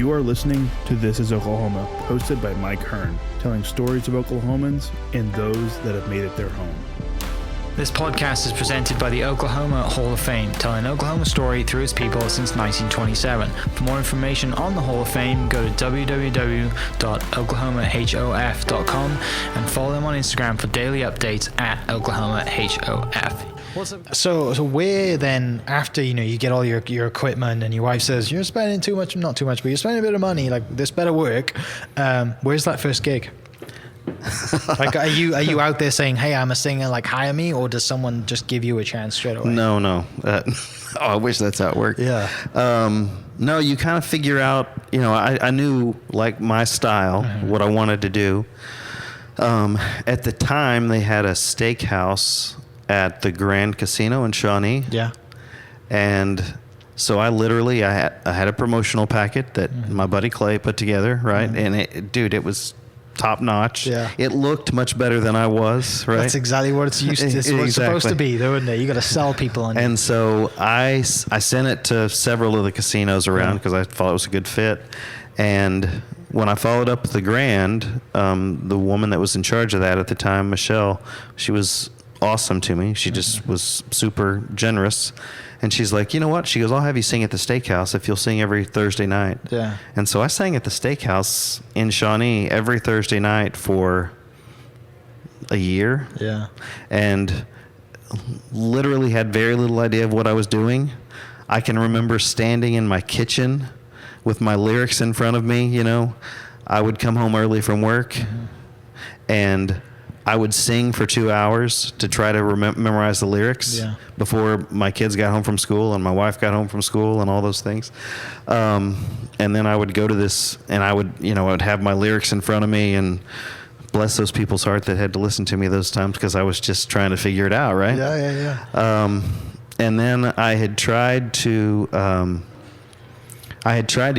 You are listening to This is Oklahoma, hosted by Mike Hearn, telling stories of Oklahomans and those that have made it their home. This podcast is presented by the Oklahoma Hall of Fame, telling Oklahoma story through its people since 1927. For more information on the Hall of Fame, go to www.oklahomahof.com and follow them on Instagram for daily updates at oklahomahof. So where then, after you get all your equipment and your wife says you're spending too much, not too much, but you're spending a bit of money, like this better work, where's that first gig? Like, are you out there saying, hey, I'm a singer, like hire me, or does someone just give you a chance straight away? No. I wish that's how it worked. Yeah. No, you kind of figure out, I knew like my style, what I wanted to do. At the time they had a steakhouse at the Grand Casino in Shawnee. Yeah. And so I had a promotional packet that my buddy Clay put together, right? And it was top notch. Yeah. It looked much better than I was, right? That's exactly what it's used to. It's what it's supposed to be, though, isn't it? You got to sell people on it. And so I sent it to several of the casinos around because I thought it was a good fit. And when I followed up with the Grand, the woman that was in charge of that at the time, Michelle, she was awesome to me. She just was super generous. And she's like, you know what? She goes, I'll have you sing at the steakhouse if you'll sing every Thursday night. Yeah. And so I sang at the steakhouse in Shawnee every Thursday night for a year. Yeah. And literally had very little idea of what I was doing. I can remember standing in my kitchen with my lyrics in front of me, I would come home early from work and I would sing for 2 hours to try to memorize the lyrics before my kids got home from school and my wife got home from school and all those things. And then I would go to this and I would have my lyrics in front of me, and bless those people's heart that had to listen to me those times because I was just trying to figure it out, right? Yeah. And then I had tried to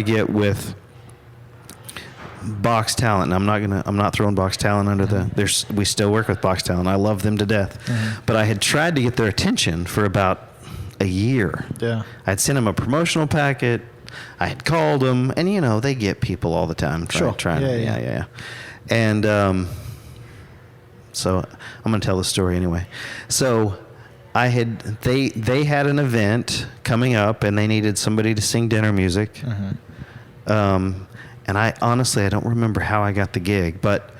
get with Box Talent. I'm not throwing Box Talent under we still work with Box Talent. I love them to death. But I had tried to get their attention for about a year. Yeah. I'd sent them a promotional packet. I had called them, and they get people all the time trying. Yeah. And so I'm going to tell the story anyway. So they had an event coming up and they needed somebody to sing dinner music. And I don't remember how I got the gig, but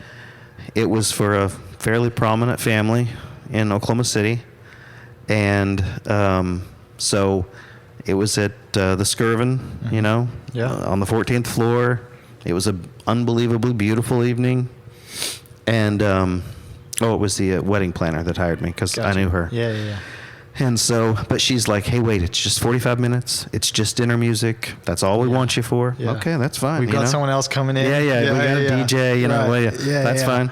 it was for a fairly prominent family in Oklahoma City. And so it was at the Skirvin, on the 14th floor. It was an unbelievably beautiful evening. And, it was the wedding planner that hired me because I knew her. Yeah. And so, but she's like, hey, wait, it's just 45 minutes. It's just dinner music. That's all we want you for. Yeah. Okay, that's fine. We've got someone else coming in. Yeah. We got a DJ, Right. That's fine.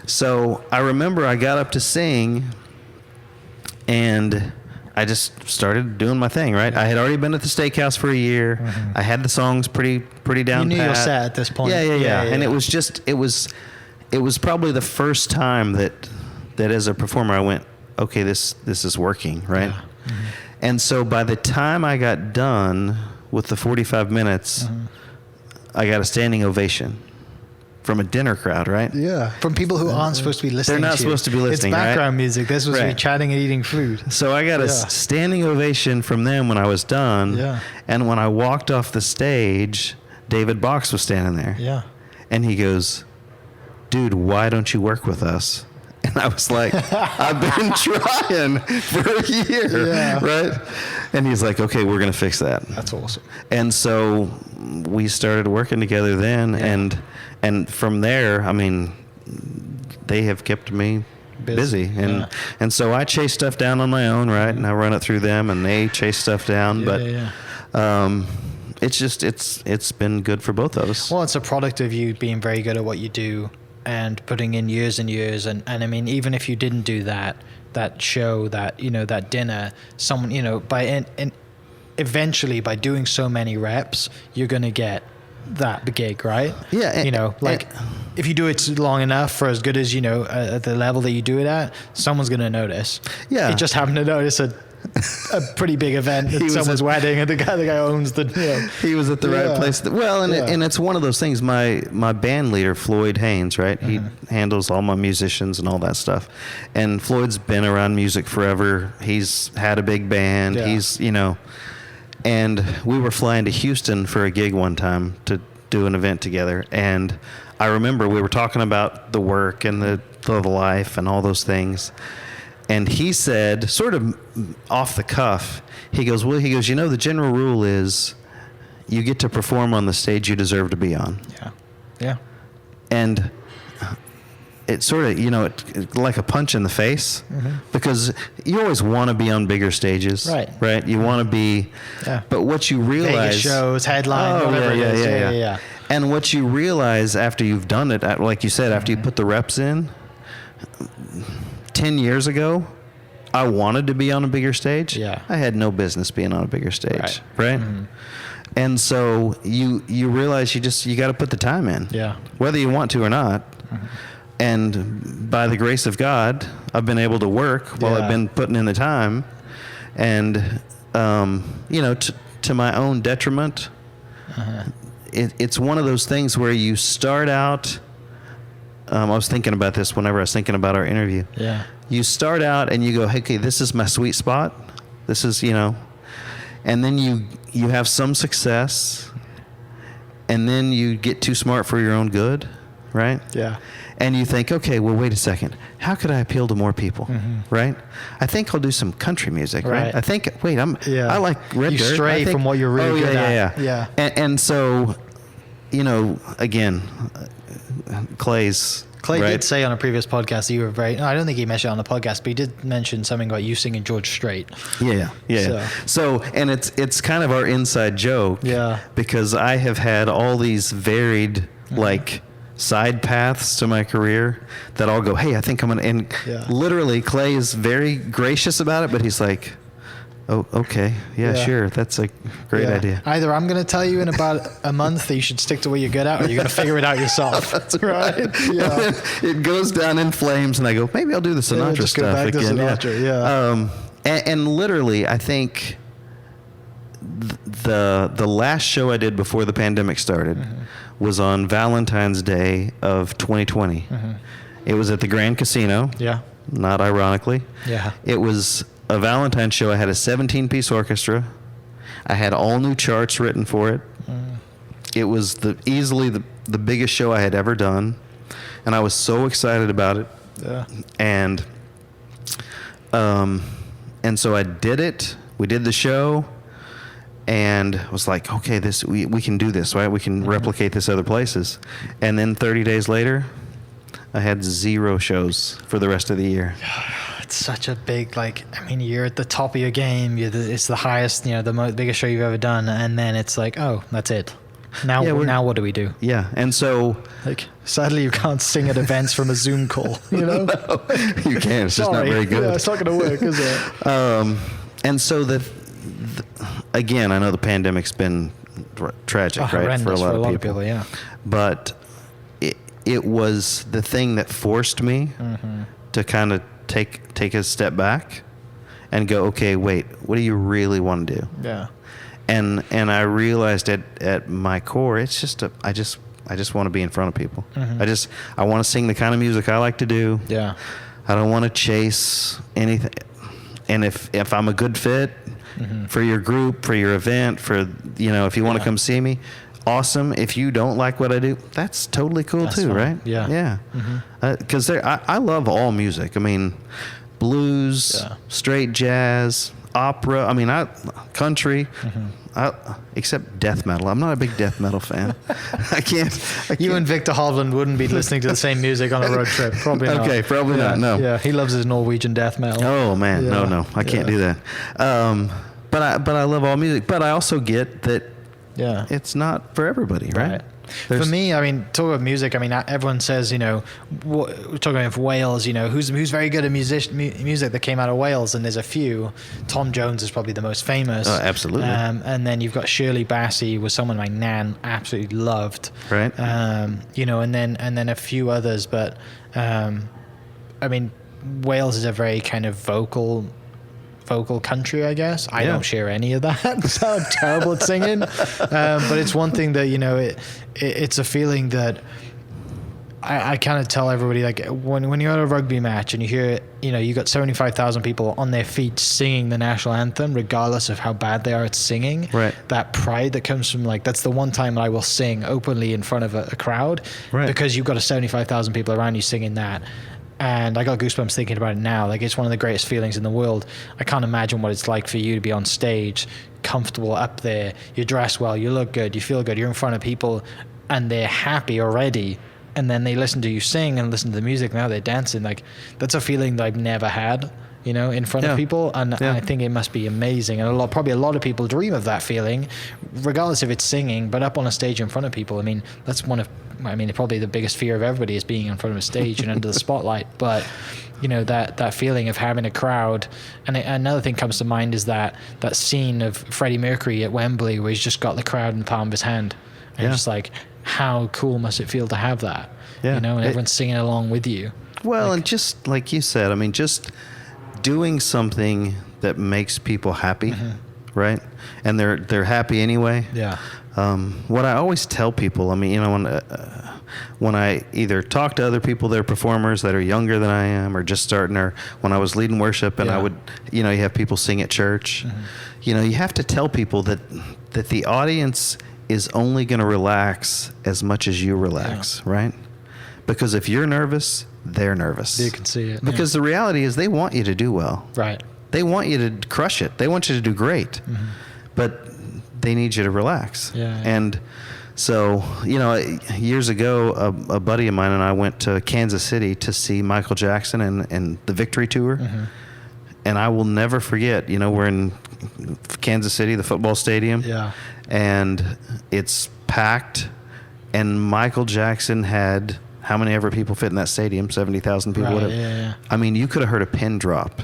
So I remember I got up to sing and I just started doing my thing, right? I had already been at the steakhouse for a year. I had the songs pretty down pat. You knew your set at this point. Yeah. And it was probably the first time that as a performer I went, okay, this is working, right? Yeah. And so by the time I got done with the 45 minutes, I got a standing ovation from a dinner crowd, right? Yeah. From people who aren't supposed to be listening. They're not supposed to be listening, It's background right? music. They're supposed to be chatting and eating food. So I got a standing ovation from them when I was done. Yeah. And when I walked off the stage, David Box was standing there. Yeah. And he goes, dude, why don't you work with us? And I was like, I've been trying for a year, right? And he's like, okay, we're going to fix that. That's awesome. And so we started working together then. And from there, they have kept me busy. And so I chase stuff down on my own, right? And I run it through them and they chase stuff down. It's been good for both of us. Well, it's a product of you being very good at what you do and putting in years and years. And even if you didn't do that show, that dinner, someone, eventually by doing so many reps, you're going to get that gig, right? Yeah. If you do it long enough for as good as, at the level that you do it at, someone's going to notice. Yeah. You just happen to notice a pretty big event at someone's wedding, and the guy owns the. He was at the right place. Well, and it's one of those things. My band leader, Floyd Haynes, right? He handles all my musicians and all that stuff. And Floyd's been around music forever. He's had a big band. Yeah. He's and we were flying to Houston for a gig one time to do an event together. And I remember we were talking about the work and the life and all those things. And he said, sort of off the cuff, he goes, the general rule is you get to perform on the stage you deserve to be on. Yeah. Yeah. And it's sort of, it, like a punch in the face, because you always want to be on bigger stages. Right. You want to be, but what you realize. Vegas shows, headline, whatever it is. Yeah. And what you realize after you've done it, like you said, after you put the reps in, 10 years ago, I wanted to be on a bigger stage. Yeah. I had no business being on a bigger stage. Right? Mm-hmm. And so you realize you got to put the time in. Yeah. Whether you want to or not. Mm-hmm. And by the grace of God, I've been able to work while I've been putting in the time. And, to my own detriment, it's one of those things where you start out. I was thinking about this whenever I was thinking about our interview. Yeah. You start out and you go, hey, okay, this is my sweet spot. This is, and then you have some success, and then you get too smart for your own good, right? Yeah. And you think, okay, well, wait a second. How could I appeal to more people, right? I think I'll do some country music, right? I think, I like Red You Dirt. stray from what you're really good at. Yeah. And so, again, Clay did say on a previous podcast that you were I don't think he mentioned it on the podcast, but he did mention something about you singing George Strait. Yeah. So, and it's kind of our inside joke. Yeah. Because I have had all these varied, side paths to my career that I'll go, hey, I think I'm going to, and literally Clay is very gracious about it, but he's like, oh, okay. Yeah, sure. That's a great idea. Either I'm going to tell you in about a month that you should stick to what you're good at, or you're going to figure it out yourself. That's right. Yeah. It goes down in flames, and I go, maybe I'll do the Sinatra stuff back again. To Sinatra, and literally, I think the last show I did before the pandemic started was on Valentine's Day of 2020. It was at the Grand Casino. Yeah. Not ironically. Yeah. It was a Valentine's show. I had a 17-piece orchestra. I had all new charts written for it. It was easily the biggest show I had ever done, and I was so excited about it. Yeah. And so I did it. We did the show, and I was like, okay, we can do this, right? We can replicate this other places. And then 30 days later, I had 0 shows for the rest of the year. It's such a big, you're at the top of your game. It's the highest, the biggest show you've ever done. And then it's like, oh, that's it. Now what do we do? Yeah. And so, sadly, you can't sing at events from a Zoom call, No, you can't. It's just not very good. Yeah, it's not going to work, is it? And so again, I know the pandemic's been tragic, right? For a lot of people. Yeah. But it was the thing that forced me to kind of take a step back and go, okay, wait, what do you really want to do? Yeah. And I realized at my core, it's just I just want to be in front of people. I want to sing the kind of music I like to do. Yeah. I don't want to chase anything. And if I'm a good fit for your group, for your event, if you want to come see me, awesome. If you don't like what I do, that's totally cool too, fine. right? Yeah. Yeah. Because I love all music. I mean, blues, straight jazz, opera. Country. Except death metal. I'm not a big death metal fan. I can't. You and Victor Hovland wouldn't be listening to the same music on a road trip. Probably not. Okay, probably not. No. Yeah, he loves his Norwegian death metal. Oh man, no, I can't do that. But I love all music. But I also get that. Yeah, it's not for everybody, right? For me, talking about music, everyone says, we're talking about Wales, who's very good at music that came out of Wales, and there's a few. Tom Jones is probably the most famous. Oh, absolutely. And then you've got Shirley Bassey, was someone my nan absolutely loved. Right. And then a few others, but Wales is a very kind of vocal vocal country, I guess. I don't share any of that. So I'm terrible at singing. But it's one thing that, it's a feeling that I kind of tell everybody, like, when you're at a rugby match and you hear, you got 75,000 people on their feet singing the national anthem, regardless of how bad they are at singing, right. That pride that comes from, like, that's the one time I will sing openly in front of a crowd, right. Because you've got 75,000 people around you singing that. And I got goosebumps thinking about it now. Like, it's one of the greatest feelings in the world. I can't imagine what it's like for you to be on stage, comfortable up there. You dress well, you look good, you feel good. You're in front of people and they're happy already. And then they listen to you sing and listen to the music. Now they're dancing. Like, that's a feeling that I've never had, in front of people. And I think it must be amazing. And probably a lot of people dream of that feeling, regardless if it's singing, but up on a stage in front of people. I mean, that's probably the biggest fear of everybody is being in front of a stage and under the spotlight. But, that feeling of having a crowd. And another thing comes to mind is that scene of Freddie Mercury at Wembley where he's just got the crowd in the palm of his hand. And just like, how cool must it feel to have that? And everyone's singing along with you. Well, and just like you said, I mean, just doing something that makes people happy, right? And they're happy anyway. Yeah. What I always tell people, I mean, when I either talk to other people that are performers that are younger than I am or just starting, or when I was leading worship and I would, you have people sing at church, you have to tell people that the audience is only going to relax as much as you relax, right? Because if you're nervous, they're nervous. You can see it. Because the reality is they want you to do well. Right. They want you to crush it. They want you to do great. But they need you to relax. Yeah. And so, years ago, a buddy of mine and I went to Kansas City to see Michael Jackson and the Victory Tour. And I will never forget, we're in Kansas City, the football stadium. Yeah. And it's packed. And Michael Jackson had how many ever people fit in that stadium? 70,000 people. Right, whatever. yeah. I mean, you could have heard a pin drop.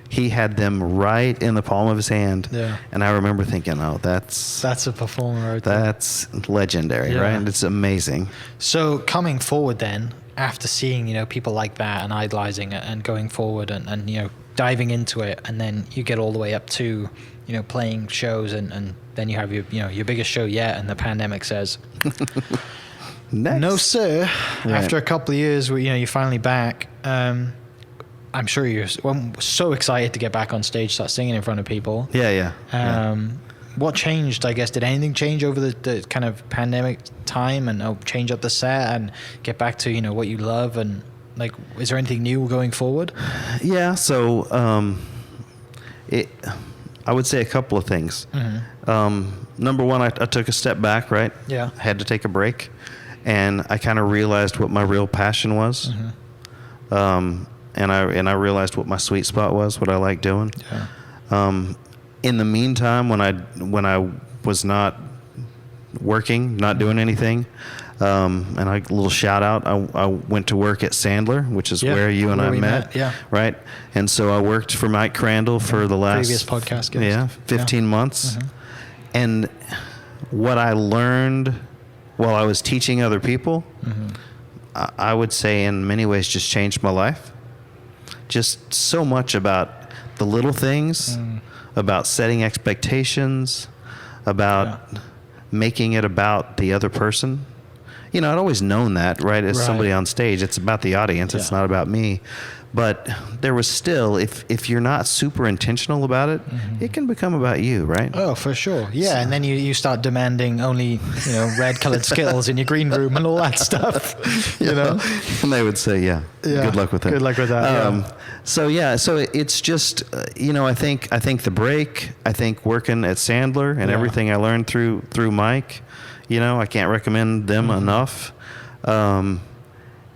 He had them right in the palm of his hand. Yeah. And I remember thinking, oh, that's a performer right there. That's legendary, right? And it's amazing. So coming forward then, after seeing, people like that and idolizing it and going forward and diving into it, and then you get all the way up to, playing shows and then you have your biggest show yet, and the pandemic says, Next. no, sir. Right. After a couple of years, you're finally back. I'm sure you're so excited to get back on stage, start singing in front of people. Yeah. What changed, I guess? Did anything change over the kind of pandemic time and change up the set and get back to, what you love? And like, is there anything new going forward? Yeah. So, I would say a couple of things. Number one, I took a step back, right? Yeah. I had to take a break, and I kind of realized what my real passion was. And I realized what my sweet spot was, what I like doing. Yeah. In the meantime, when I was not working, not doing anything, and a little shout out, I went to work at Sandler, which is where you and I met. Yeah. Right. And so I worked for Mike Crandall for the last previous podcast guest. 15 months. And what I learned while I was teaching other people, I would say in many ways just changed my life. Just so much about the little things, about setting expectations, about making it about the other person. I'd always known that, right? As somebody on stage, it's about the audience. It's not about me. But there was still, if you're not super intentional about it, it can become about you, right? Oh, for sure. Yeah, so. And then you start demanding only, red-colored Skittles in your green room and all that stuff, And they would say, good luck with that. Good luck with that, So it's just, I think the break, I think working at Sandler and everything I learned through Mike, I can't recommend them enough.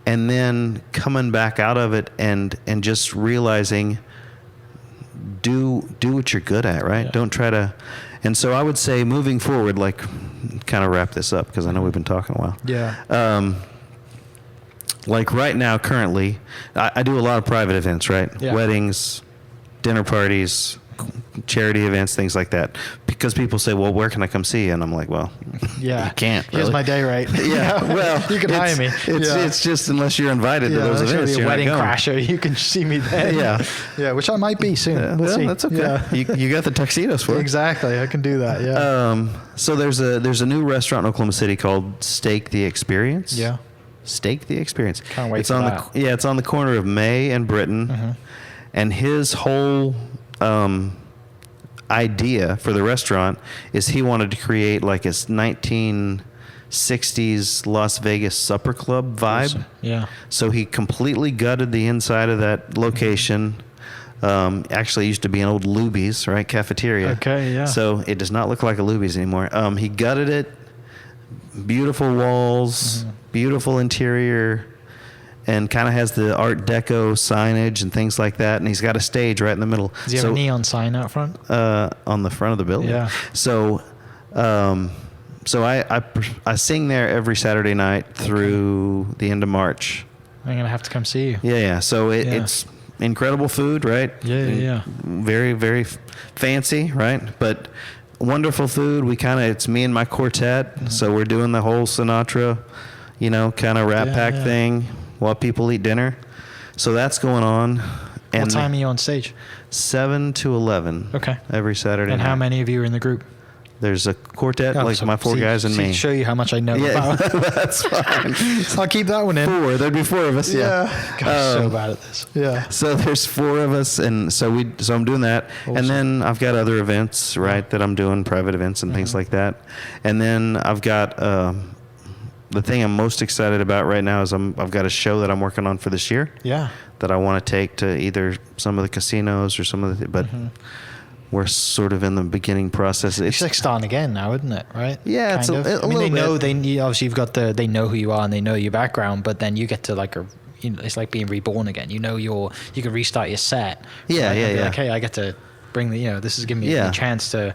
And then coming back out of it and just realizing, do what you're good at, right? Don't try to. And so I would say moving forward, like, kind of wrap this up because I know we've been talking a while. Yeah. Like right now, currently, I do a lot of private events, right? Yeah. Weddings, dinner parties, charity events, things like that. Because people say, well, where can I come see you? And I'm like, well, Yeah. you can't. Here's really. my day rate. Yeah, well, you can hire me. It's just unless you're invited to those unless events, you're you're a wedding not going. crasher, you can see me there. Yeah. Yeah, which I might be soon. Yeah, We'll well, see. that's okay. Yeah. You got the tuxedos for it. Exactly. I can do that. Yeah. So there's a new restaurant in Oklahoma City called Steak the Experience. Yeah. Steak the Experience. Can't wait it's for on that. it's on the corner of May and Britain, and his whole idea for the restaurant is he wanted to create like his 1960s Las Vegas supper club vibe. Awesome. Yeah. So he completely gutted the inside of that location. Actually, it used to be an old Luby's, right, cafeteria. Okay, yeah. So it does not look like a Luby's anymore. He gutted it. Beautiful walls, beautiful interior, and kind of has the Art Deco signage and things like that. And he's got a stage right in the middle. Does he have a neon sign out front? On the front of the building. Yeah. So, I sing there every Saturday night through the end of March. I'm going to have to come see you. Yeah. So it's incredible food, right? Yeah. Very, very fancy, right? But wonderful food. It's me and my quartet. So we're doing the whole Sinatra, kind of Rat Pack thing while people eat dinner. So that's going on. And What time are you on stage? 7 to 11. Okay. Every Saturday And night. how many of you are in the group? There's a quartet, So my four guys and me. Show you how much I know Yeah, about. that's fine. I'll keep that one in. There'd be four of us. Yeah. Gosh, so bad at this. Yeah. So there's four of us, and so I'm doing that, Awesome. and then I've got other events, right, that I'm doing, private events and things like that, and then I've got the thing I'm most excited about right now is I've got a show that I'm working on for this year. Yeah. That I want to take to either some of the casinos or some of the, but we're sort of in the beginning process. It's like starting again now, isn't it? Right? Yeah, it's a I mean, little they bit. know obviously they know who you are and they know your background, but then you get to it's like being reborn again. You can restart your set. Yeah, right? yeah, And be yeah. like, hey, I get to bring this is giving me Yeah. a chance to.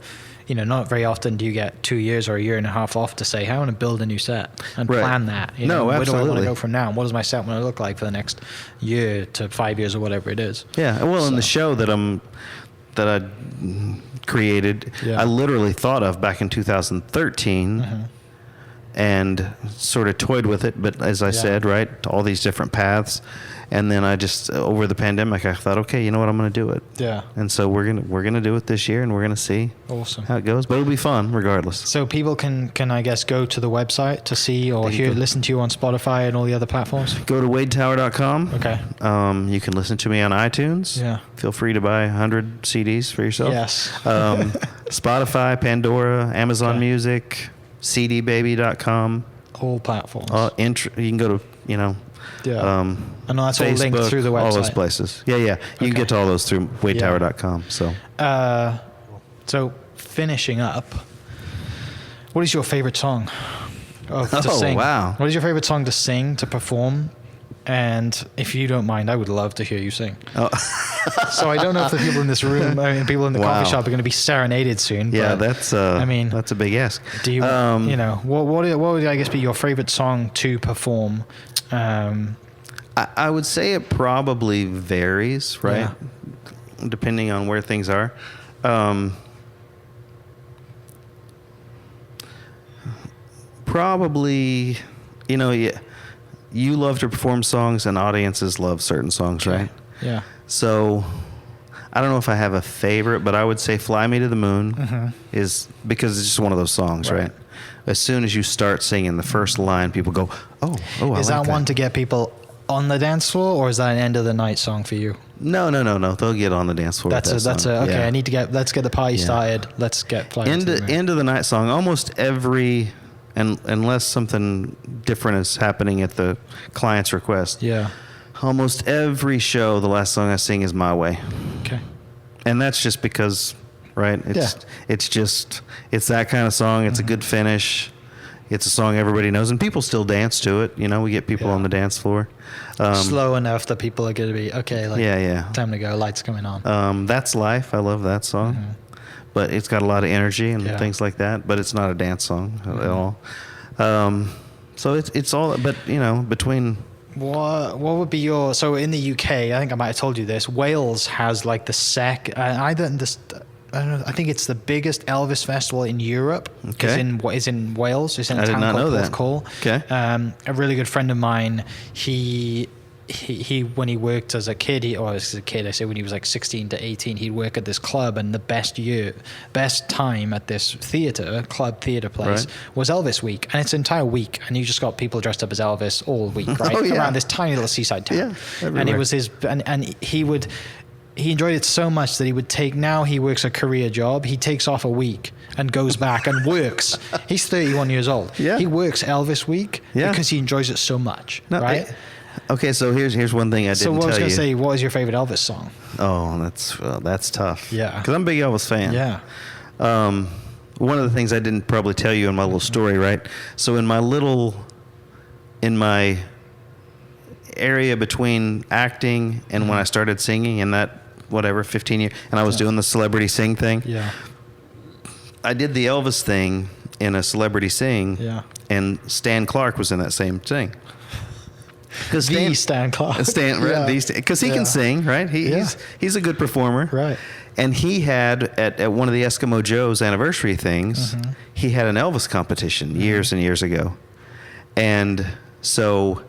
Not very often do you get 2 years or a year and a half off to say, hey, I want to build a new set and Right. plan that. No, Where do I want absolutely. to go from now? And what does my set want to look like for the next year to 5 years or whatever it is? Yeah, well, in the So- show that I created, Yeah. I literally thought of back in 2013, and sort of toyed with it. But as I said, right, all these different paths, and then I just over the pandemic, I thought, okay, you know what, I'm going to do it. Yeah. And so we're gonna do it this year, and we're gonna see Awesome. how it goes. But it'll be fun regardless. So people can I guess go to the website to see or They can. listen to you on Spotify and all the other platforms. Go to wadetower.com. Okay. You can listen to me on iTunes. Yeah. Feel free to buy 100 CDs for yourself. Yes. Spotify, Pandora, Amazon Okay. Music, cdbaby.com. All platforms. You can go to, yeah. I know that's all Facebook, linked through the website. all those places. Yeah. You can Okay. get to all those through wadetower.com. So So finishing up, what is your favorite song to Oh, sing? wow. What is your favorite song to sing, to perform? And if you don't mind, I would love to hear you sing. Oh. So I don't know if the people in this room, people in the Wow. coffee shop are going to be serenaded soon. yeah, but that's that's a big ask. do you, what would I guess be your favorite song to perform? I would say it probably varies, right? Depending on where things are. Probably, you love to perform songs and audiences love certain songs, right? Yeah. So I don't know if I have a favorite, but I would say Fly Me to the Moon is because it's just one of those songs, right? As soon as you start singing the first line, people go, oh, I Is like that one to get people on the dance floor, or is that an end of the night song for you? No. They'll get on the dance floor. That's with that song. okay. Yeah. Let's get the party started. Let's get Fly Me to the Moon. End of the night song. Almost every, and unless something different is happening at the client's request. Yeah. Almost every show, the last song I sing is My Way, Okay. and that's just because, right? It's that kind of song. It's a good finish. It's a song everybody knows, and people still dance to it. We get people on the dance floor. Slow enough that people are going to be okay. Like, time to go. Lights coming on. That's Life. I love that song. But it's got a lot of energy and things like that. But it's not a dance song at all. So it's all. But between What would be your, so in the UK, I think I might have told you this, Wales has like the I don't know, I think it's the biggest Elvis festival in Europe. Okay. Is in Wales. It's in a I did town not know called that. Porthcawl. Okay. A really good friend of mine, he when he worked as a kid, I say when he was like 16 to 18, he'd work at this club, and the best time at this club theater place was Elvis Week, and it's an entire week, and you just got people dressed up as Elvis all week, right? Oh, yeah. Around this tiny little seaside town. Yeah, and everywhere. it was he enjoyed it so much that now he works a career job. He takes off a week and goes back and works. He's 31 years old. Yeah. He works Elvis Week Yeah. because he enjoys it so much, No, right? Okay, so here's one thing I didn't So what I was tell going you. to say, what was your favorite Elvis song? Oh, that's tough. Yeah. Because I'm a big Elvis fan. Yeah. One of the things I didn't probably tell you in my little story, right? So in my area between acting and when I started singing, in that 15 years, and I was doing the celebrity sing thing. Yeah. I did the Elvis thing in a celebrity sing. Yeah. And Stan Clark was in that same thing. Because Stan Clark. Because he can sing, right? He's a good performer, Right. And he had at one of the Eskimo Joe's anniversary things, he had an Elvis competition years and years ago, and so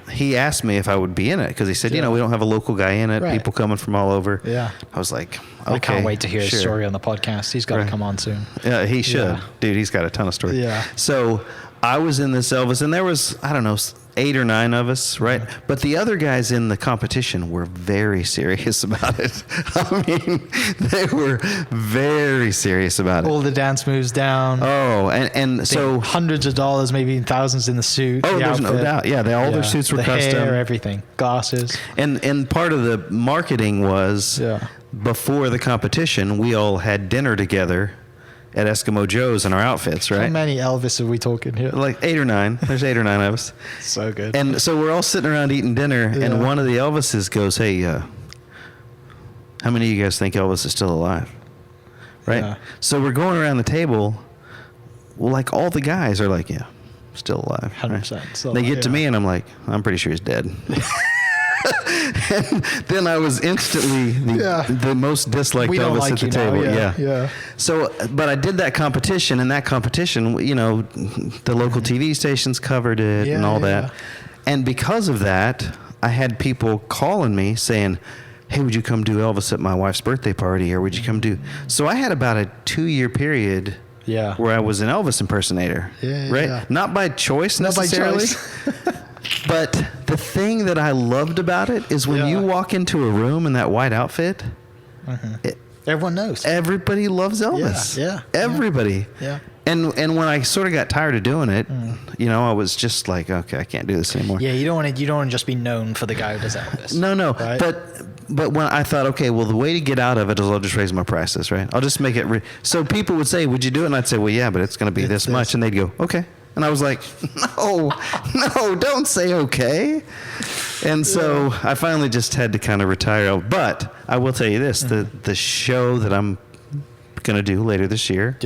he asked me if I would be in it because he said, we don't have a local guy in it. Right. People coming from all over. Yeah. I was like, okay, I can't wait to hear his sure. story on the podcast. He's got to come on soon. Yeah, he should. Yeah. Dude, he's got a ton of stories. Yeah. So I was in this Elvis, and there was, 8 or 9 of us, right? But the other guys in the competition were very serious about it. I mean, they were very serious about it. All the dance moves down. Oh, and so hundreds of dollars, maybe thousands in the suit. Oh, there's no outfit. doubt. Yeah, all their suits were the custom. Hair, everything, glasses. And part of the marketing was before the competition, we all had dinner together at Eskimo Joe's in our outfits, right? How many Elvis are we talking here? Like 8 or 9. There's 8 or 9 of us. So good. And so we're all sitting around eating dinner, and one of the Elvises goes, "Hey, how many of you guys think Elvis is still alive?" Right? Yeah. So we're going around the table. Well, like all the guys are like, "Yeah, still alive." 100%. So, They get to me, and I'm like, "I'm pretty sure he's dead." And then I was instantly the most disliked We don't Elvis like at the you now, table. yeah. So, but I did that competition, and that competition, the local TV stations covered it and all that. And because of that, I had people calling me saying, "Hey, would you come do Elvis at my wife's birthday party, or would you come do?" So I had about a 2-year period. Yeah. Where I was an Elvis impersonator. Right? Yeah. Not by choice Not by necessarily. choice. But the thing that I loved about it is when you walk into a room in that white outfit, Everyone knows. everybody loves Elvis. Yeah. Everybody. Yeah. And when I sort of got tired of doing it, I was just like, okay, I can't do this anymore. Yeah, you don't want to just be known for the guy who does Elvis. No. Right? But when I thought, okay, well, the way to get out of it is I'll just raise my prices, right? I'll just make it. So people would say, "Would you do it?" And I'd say, "Well, yeah, but it's going to be this much." And they'd go, "Okay." And I was like, no, don't say okay. And so I finally just had to kind of retire. But I will tell you this, the show that I'm going to do later this year,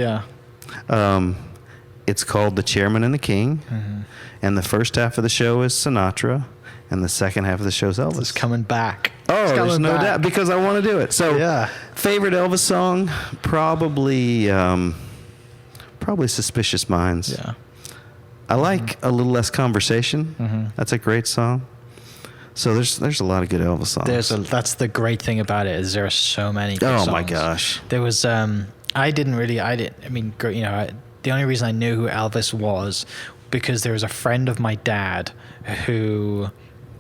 it's called The Chairman and the King. And the first half of the show is Sinatra, and the second half of the show is Elvis. It's coming back. Oh, there's no doubt, because I want to do it. So favorite Elvis song, probably Suspicious Minds. Yeah. I like A Little Less Conversation. That's a great song. So there's a lot of good Elvis songs. That's the great thing about it, is there are so many good songs. Oh my gosh. There was the only reason I knew who Elvis was because there was a friend of my dad who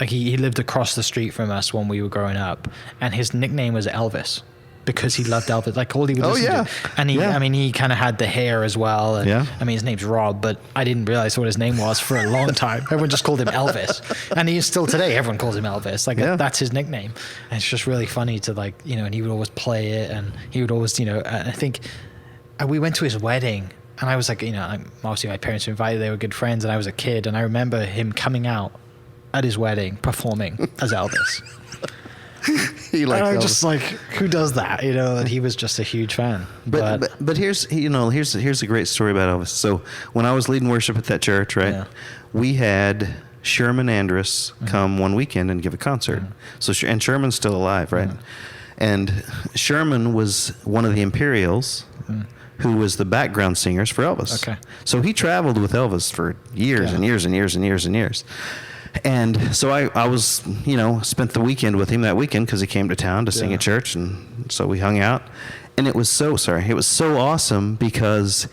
he lived across the street from us when we were growing up, and his nickname was Elvis. Because he loved Elvis, like all he would listen to. And he kind of had the hair as well. And, his name's Rob, but I didn't realize what his name was for a long time. Everyone just called him Elvis. And he is still today, everyone calls him Elvis. That's his nickname. And it's just really funny to and he would always play it, and he would always, I think we went to his wedding, and I was like, obviously my parents were invited, they were good friends, and I was a kid, and I remember him coming out at his wedding performing as Elvis. He likes I'm Elvis. just like, who does that? And he was just a huge fan. But here's a great story about Elvis. So when I was leading worship at that church, right, we had Sherman Andrus come one weekend and give a concert. So and Sherman's still alive, right? And Sherman was one of the Imperials who was the background singers for Elvis. Okay. So he traveled with Elvis for years and years and years and years and years. And so I was, spent the weekend with him that weekend because he came to town to sing at church. And so we hung out. And it was so awesome because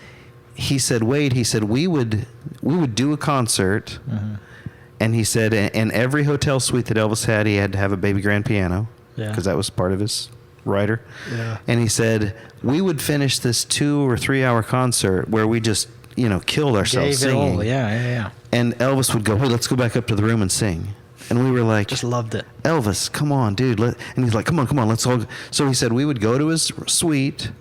he said, Wade, we would do a concert. And he said, in every hotel suite that Elvis had, he had to have a baby grand piano. Because that was part of his rider. Yeah. And he said, we would finish this 2 or 3 hour concert where we just, killed ourselves singing. All. Yeah. And Elvis would go, hey, let's go back up to the room and sing. And we were like, just loved it. Elvis, come on, dude. And he's like, come on, let's all. So he said we would go to his suite,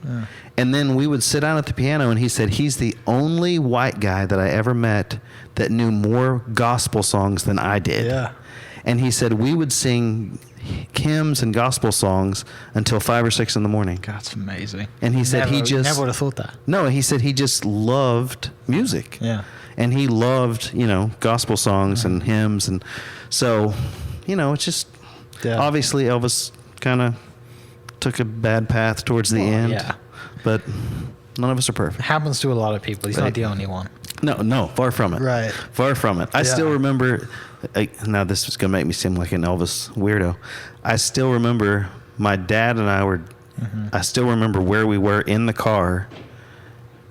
and then we would sit down at the piano. And he said he's the only white guy that I ever met that knew more gospel songs than I did. Yeah. And he said we would sing hymns and gospel songs until 5 or 6 in the morning. God, that's amazing. And he said never would have thought that. No, he said he just loved music. Yeah. And he loved, gospel songs and hymns. And so, it's just, obviously Elvis kind of took a bad path towards the end. Yeah. But none of us are perfect. It happens to a lot of people. He's not the only one. No, far from it. Right. Far from it. I still remember, now this is going to make me seem like an Elvis weirdo. I still remember my dad and I still remember where we were in the car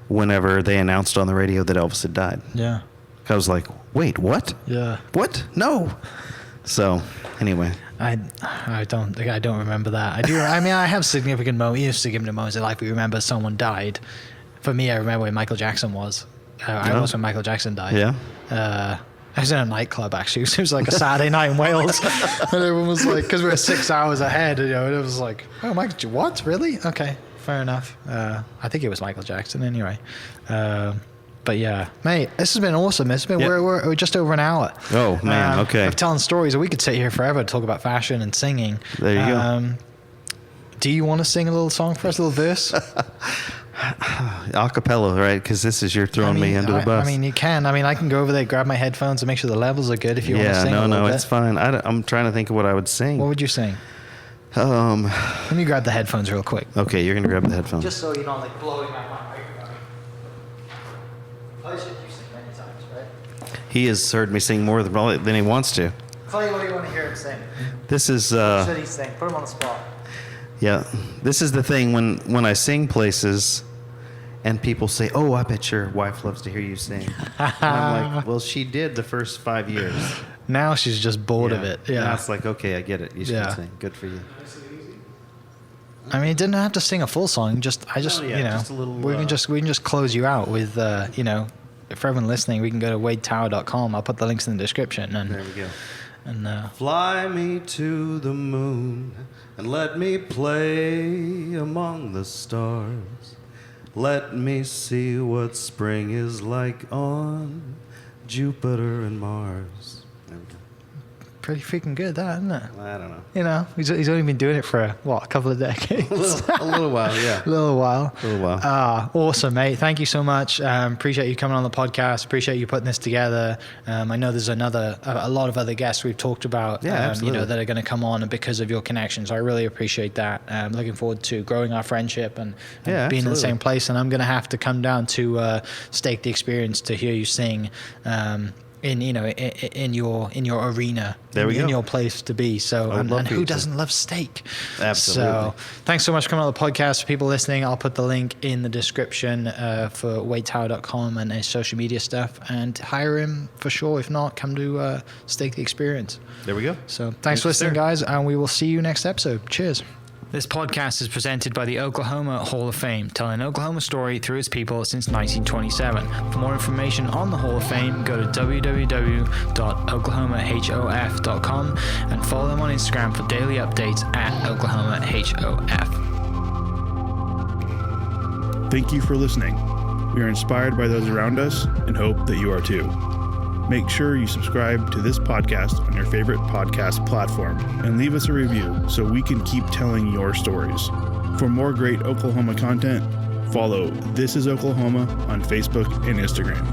whenever they announced on the radio that Elvis had died. Yeah. I was like, wait, what? Yeah. What? No. So, anyway. I don't remember that. I do. I mean, I have significant moments in life. We remember someone died. For me, I remember when Michael Jackson was. I was when Michael Jackson died. Yeah. I was in a nightclub actually. It was like a Saturday night in Wales, and everyone was like, because we were 6 hours ahead, and it was like, oh, Michael, what? Really? Okay, fair enough. I think it was Michael Jackson anyway. But yeah, mate, this has been awesome. It's been we're just over an hour. Oh man, okay. Of telling stories. We could sit here forever to talk about fashion and singing. There you go. Do you want to sing a little song for us, a little verse? Acapella, right? Because this is you're throwing me under the bus. I mean, you can. I mean, I can go over there, grab my headphones, and make sure the levels are good. If you want to sing, no, it's fine. I'm trying to think of what I would sing. What would you sing? Let me grab the headphones real quick. Okay, you're gonna grab the headphones. Just so you're not like blowing out my microphone. You sing many times, right? He has heard me sing more than he wants to. Tell you what you want to hear him sing. This is. What should he sing? Put him on the spot. Yeah, this is the thing when I sing places. And people say, "Oh, I bet your wife loves to hear you sing." And I'm like, "Well, she did the first 5 years. Now she's just bored of it." Yeah. Now it's like, okay, I get it. You should sing. Good for you. I mean, you didn't have to sing a full song. Just just a little, we can just close you out with for everyone listening, we can go to wadetower.com. I'll put the links in the description. And there we go. And fly me to the moon and let me play among the stars. Let me see what spring is like on Jupiter and Mars. There we go. Pretty freaking good, that, isn't it? I don't know. He's only been doing it for a couple of decades. a little while, yeah. A little while. Awesome, mate. Thank you so much. Appreciate you coming on the podcast. Appreciate you putting this together. I know there's a lot of other guests we've talked about, that are going to come on because of your connections. I really appreciate that. I'm looking forward to growing our friendship and being in the same place. And I'm going to have to come down to Stake the Experience to hear you sing. In your arena, in your place to be. So and who doesn't love steak? Absolutely. So thanks so much for coming on the podcast. For people listening, I'll put the link in the description for wadetower.com and his social media stuff, and hire him for sure. If not, come to Stake the Experience. There we go. So thanks for listening, guys, and we will see you next episode. Cheers. This podcast is presented by the Oklahoma Hall of Fame, telling Oklahoma story through its people since 1927. For more information on the Hall of Fame, go to www.oklahomahof.com and follow them on Instagram for daily updates at oklahomahof. Thank you for listening. We are inspired by those around us and hope that you are too. Make sure you subscribe to this podcast on your favorite podcast platform and leave us a review so we can keep telling your stories. For more great Oklahoma content, follow This Is Oklahoma on Facebook and Instagram.